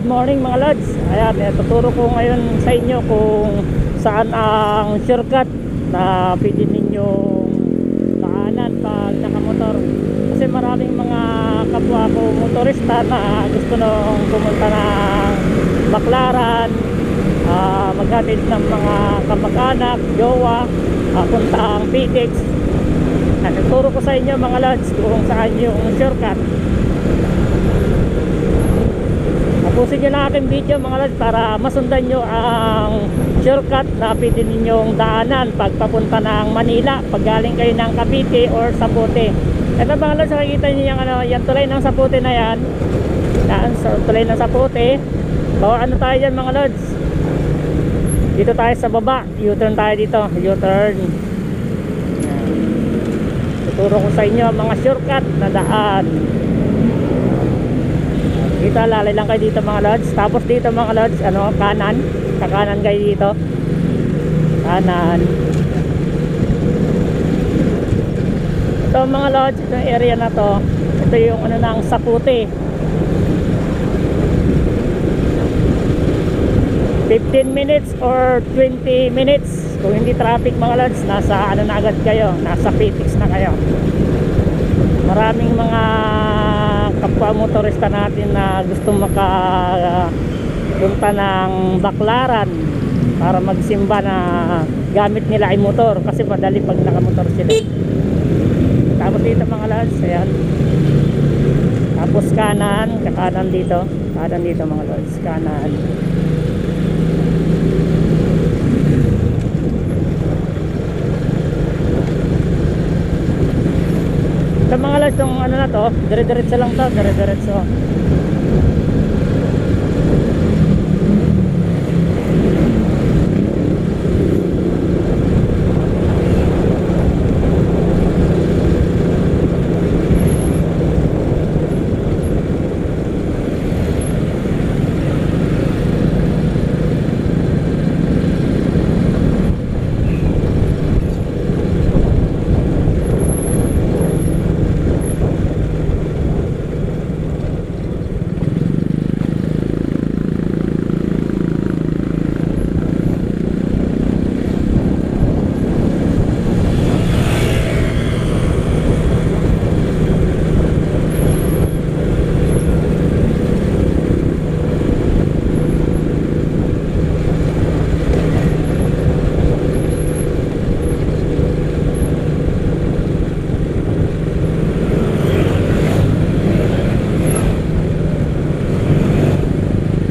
Good morning mga lods. Ayan, tuturo ko ngayon sa inyo kung saan ang shortcut na pwede ninyong daanan pag nakamotor. Kasi maraming mga kapwa ko motorista na gusto nung pumunta ng Baclaran, maghatid ng mga kamag-anak, jowa, punta ang PTEX. Tuturo ko sa inyo mga lods kung saan yung shortcut. Tapusin nyo na aking video mga lods para masundan nyo ang shortcut na pwede ninyong daanan pag papunta ng Manila pag galing kayo ng Cavite or Sapote. Ito mga lods, nakikita nyo yung, yung tulay ng Sapote na yan. Yan, so, tulay ng Sapote. So ano tayo dyan mga lods, dito tayo sa baba, U-turn tayo dito, U-turn. Tuturo ko sa inyo mga shortcut na daan. Dito lalay lang kayo dito mga lods. Tapos dito mga lods, kanan. Kakanan kayo dito. Kanan. Ito mga lods, itong area na to, ito yung ng Sapote. 15 minutes or 20 minutes kung hindi traffic mga lods, nasa na agad kayo, nasa PTEX na kayo. Maraming mga kapwa motorista natin na gusto makapunta ng Baclaran para magsimba na gamit nila ay motor kasi madali pag nakamotor sila. Tapos dito mga lods, ayan. Tapos kanan, kakanan dito mga lods, kanan. Sa mga lods, yung na to, dire-diretso lang to, dire-diretso.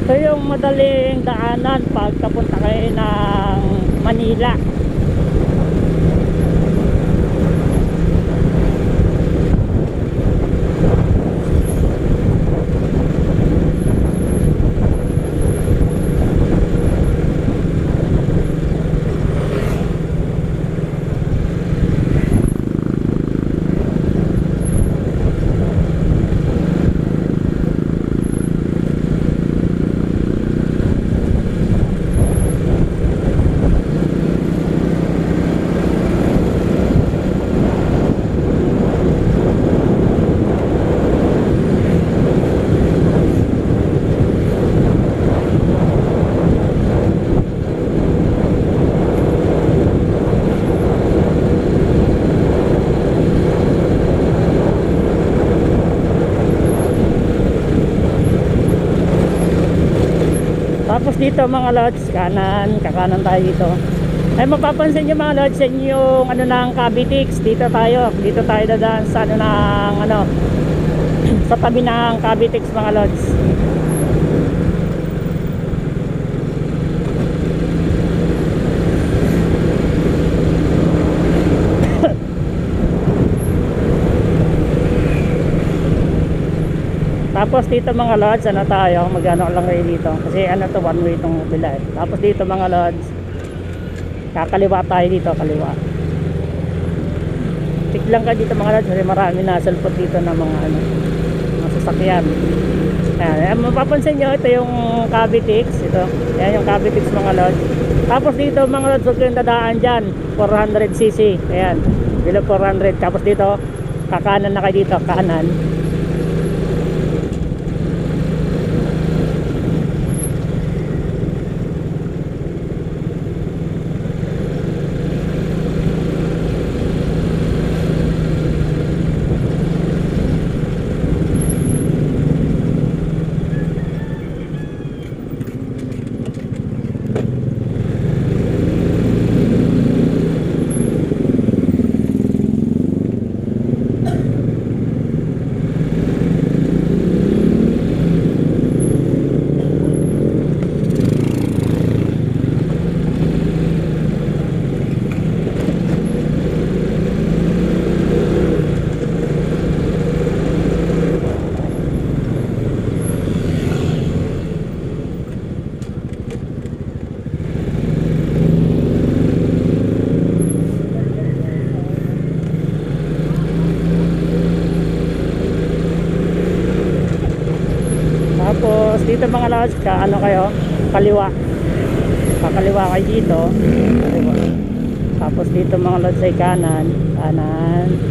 Ito yung madaling daanan pag kapunta kayo ng Manila. Tapos dito mga lods, kanan, kakanan tayo dito. Ay mapapansin nyo mga lods, yung ng Cavitex, dito tayo dadaan sa sa tabi ng Cavitex mga lods. Tapos dito mga lods, tayo, magano lang kayo dito. Kasi to, one way itong bila eh. Tapos dito mga lods, kakaliwa tayo dito, kaliwa. Tik lang ka dito mga lods, kasi marami na salpot dito ng mga mga sasakyan. Ayan, mapapansin nyo, ito yung Cavitex, ito. Ayan yung Cavitex mga lods. Tapos dito mga lods, huwag kayong dadaan dyan, 400cc. Ayan, below 400. Tapos dito, kakanan na kayo dito, kanan. dito mga lods, ano kayo, kaliwa. Kakaliwa kayo dito. Kaliwa. Tapos dito mga lods ay kanan. Kanan.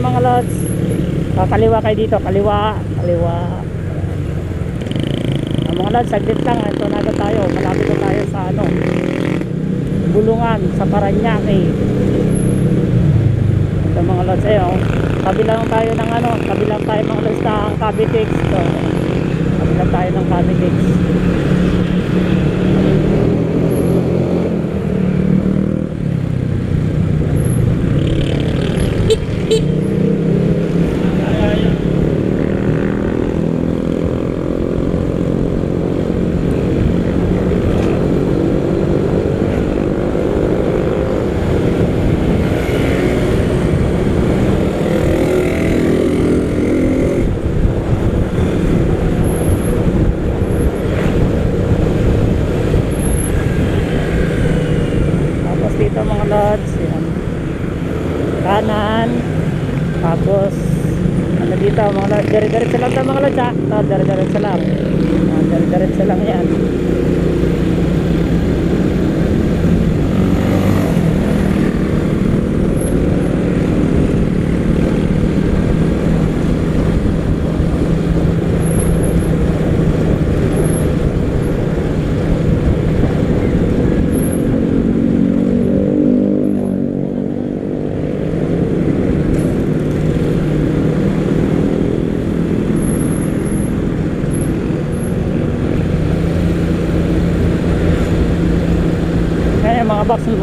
mga lods. Kaliwa kayo dito, kaliwa. Mga lods, saglit lang. Ito na agad tayo. Malapit na tayo sa Bulungan, sa Paranaque. Ito mga lods, ayun. Kabilang tayo ng kabilang tayo mga lods ng Cavitex. Ito. Kabilang tayo ng Cavitex. Kanan, tapos dito mga lods, dire-diretso lang mga lods ha. Dire-diretso lang. Dire-diretso lang yan.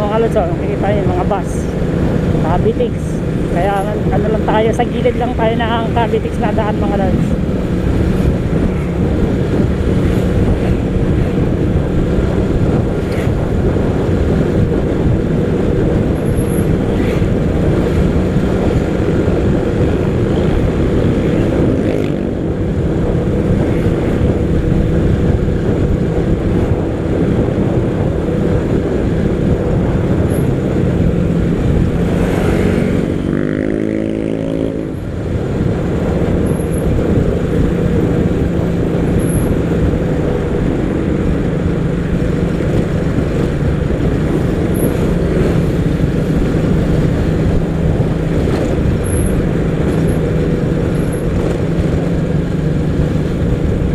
mga lods, oh, makikita nyo yung mga bus Cavitex. Kaya ano lang tayo, sa gilid lang tayo na ang Cavitex na daan mga lods.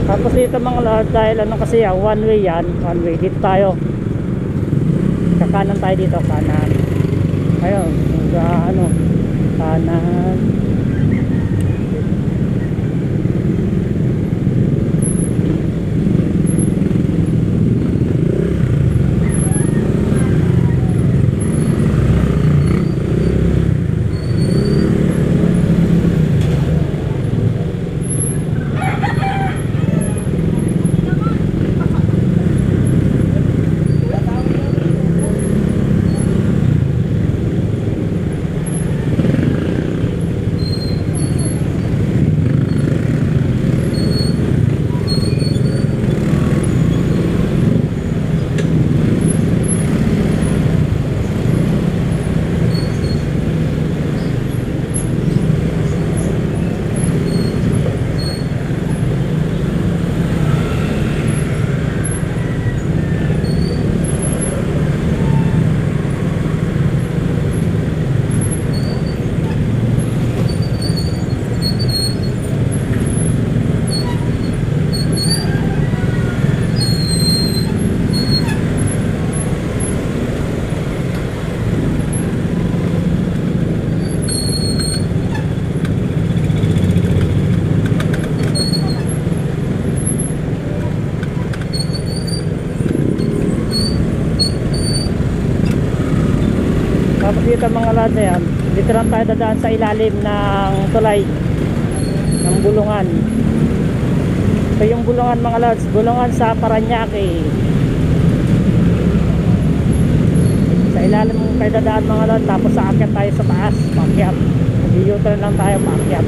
Tapos dito mga lahat, dahil ano kasi yan, one way yan, one way. Dito tayo, kakanan tayo dito, kanan. Ayun, ano, kanan. Tapos dito mga lads, yan, dito lang tayo dadaan sa ilalim ng tulay ng Bulungan. So yung Bulungan mga lads, Bulungan sa Parañaque. Sa ilalim tayo dadaan mga lads, tapos sa akyat tayo sa taas, paakyat. U-turn lang tayo, paakyat.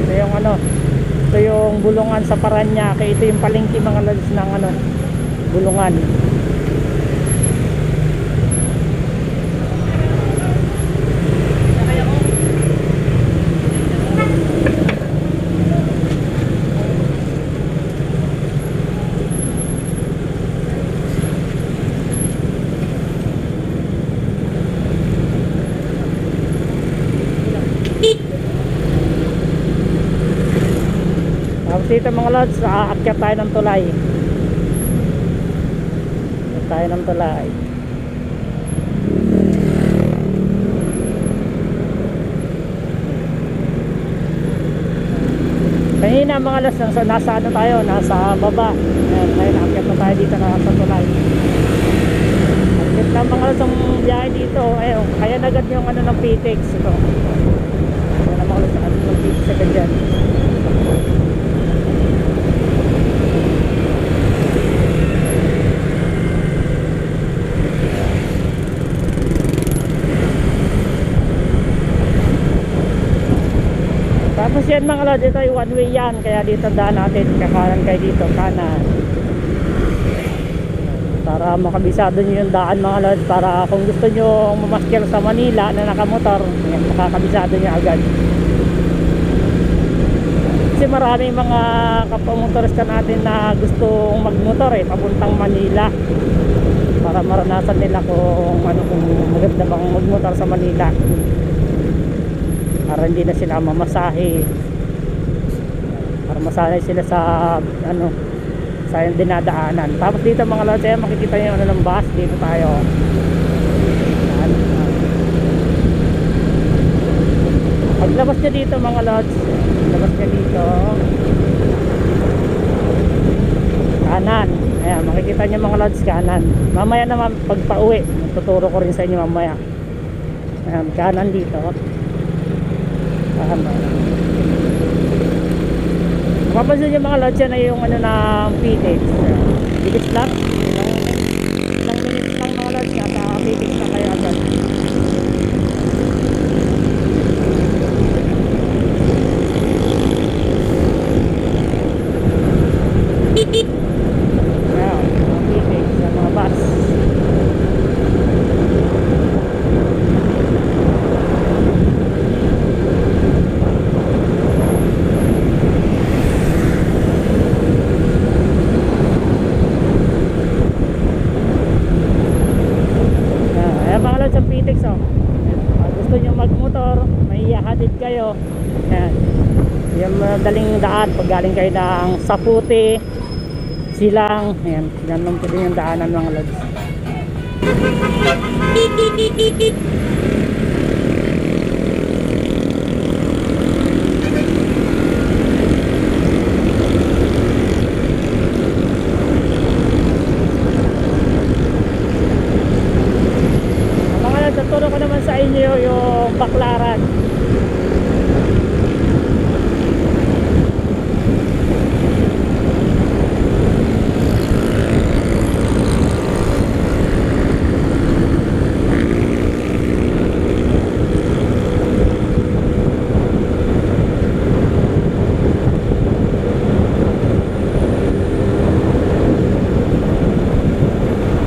Ito yung ano, ito yung Bulungan sa Parañaque. Ito yung palengke mga lads ng ano, Bulungan. Tapos dito mga lods, aakyat tayo ng tulay. Aakyat tayo ng tulay. Kanina mga lods, nasa ano tayo, nasa baba. Ngayon aakyat na tayo dito na sa tulay. Aakyat na mga lods ang biyahe dito. Ayun, kaya agad yung ano ng PTEX ito. Kaya na mga lods, ano ng PTEX agad dyan. Tapos yan mga lods, ito ay one way yan, kaya dito daan natin, kakanan kayo dito, kanan, para makabisado nyo yung daan mga lods, para kung gusto nyo mamaskil sa Manila na nakamotor, yan, makakabisado nyo agad. Kasi maraming mga kapamotorista natin na gustong magmotor papuntang Manila, para maranasan nila kung ano, kung maganda bang magmotor sa Manila, para hindi na sila mamasahe, para masanay sila sa ano, sa yung dinadaanan. Tapos dito mga lods, makikita nyo ano ng bus, dito tayo. Pag Paglabas nyo dito mga lods, labas nyo dito, kanan. Ayan, makikita nyo mga lods, kanan. Mamaya naman pag pauwi, tuturo ko rin sa inyo mamaya. Ayan, kanan dito. Kanan. Mapapansin nyo mga lods, yan ay yung ano ng PTX. Bilis lang. Ilang minutes lang mga lods, nasa PTX na kayo agad. Ayan, mga PTX sa mga bus. Sa PTX oh. Pag gusto nyo magmotor, may ihahatid kayo. Ayan. Yung madaling daan pag galing kayo ng Saputi, Silang. Ayan, yan lang po din yung daanan mga lods. Tuturo ko naman sa inyo yung baklaran.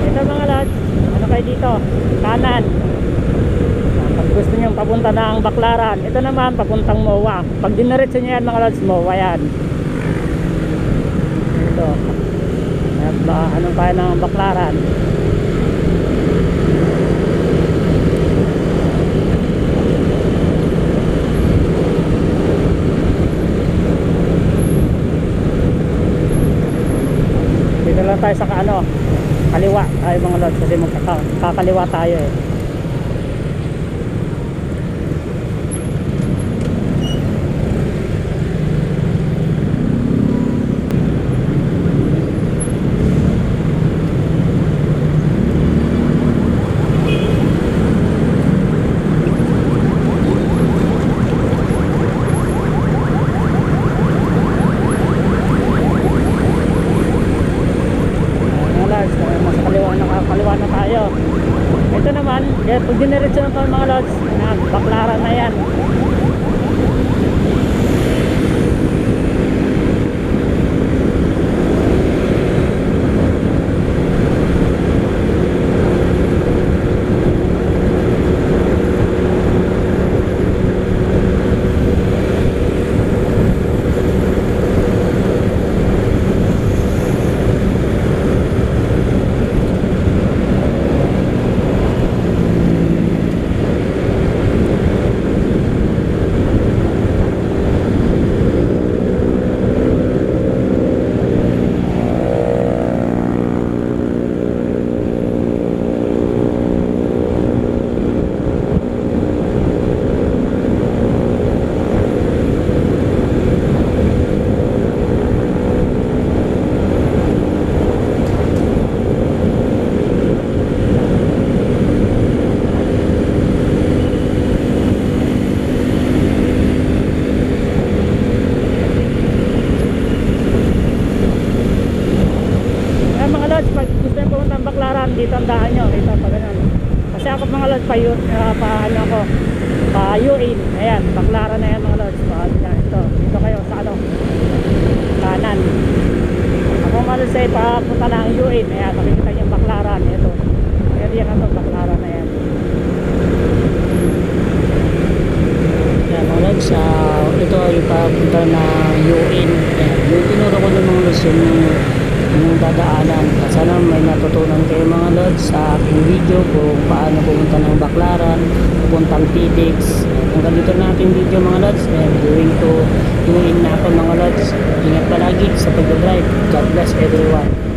Ito mga lads, ano kayo dito? Kanan. Pag gusto nyo papunta ng Baklaran, ito naman papuntang MOA. Pag diniretso nyo yan mga lods, MOA yan. Ito ano tayo ng Baklaran. Dito lang tayo sa kaliwa tayo mga lods, kasi magkakaliwa tayo eh. Nakakaliwa na tayo. Ito naman, pag diniretso na tayo mga lods, Baklaran na yan. Dito ang daan nyo, dito pa ganun. Kasi ako mga lods pa Uin, ayan, Baklaran na yan mga lods. Dito kayo sa kanan. Ako mga lods ay papunta ng Uin, ayan, makikita nyo yung Baklaran, ito. Ayan yan Baklaran na yan. Ayan mga lods, ito ay papunta ng Uin. Ayan, yung tinuro ko ng mga lods yung dadaanan. Sana may natutunan kayo mga lods sa aking video kung paano pumunta ng Baklaran, pupuntang PTX. Hanggang dito na ating video mga lods, and going to Uin na ako mga lods. Ingat palagi sa pag-drive. God bless everyone.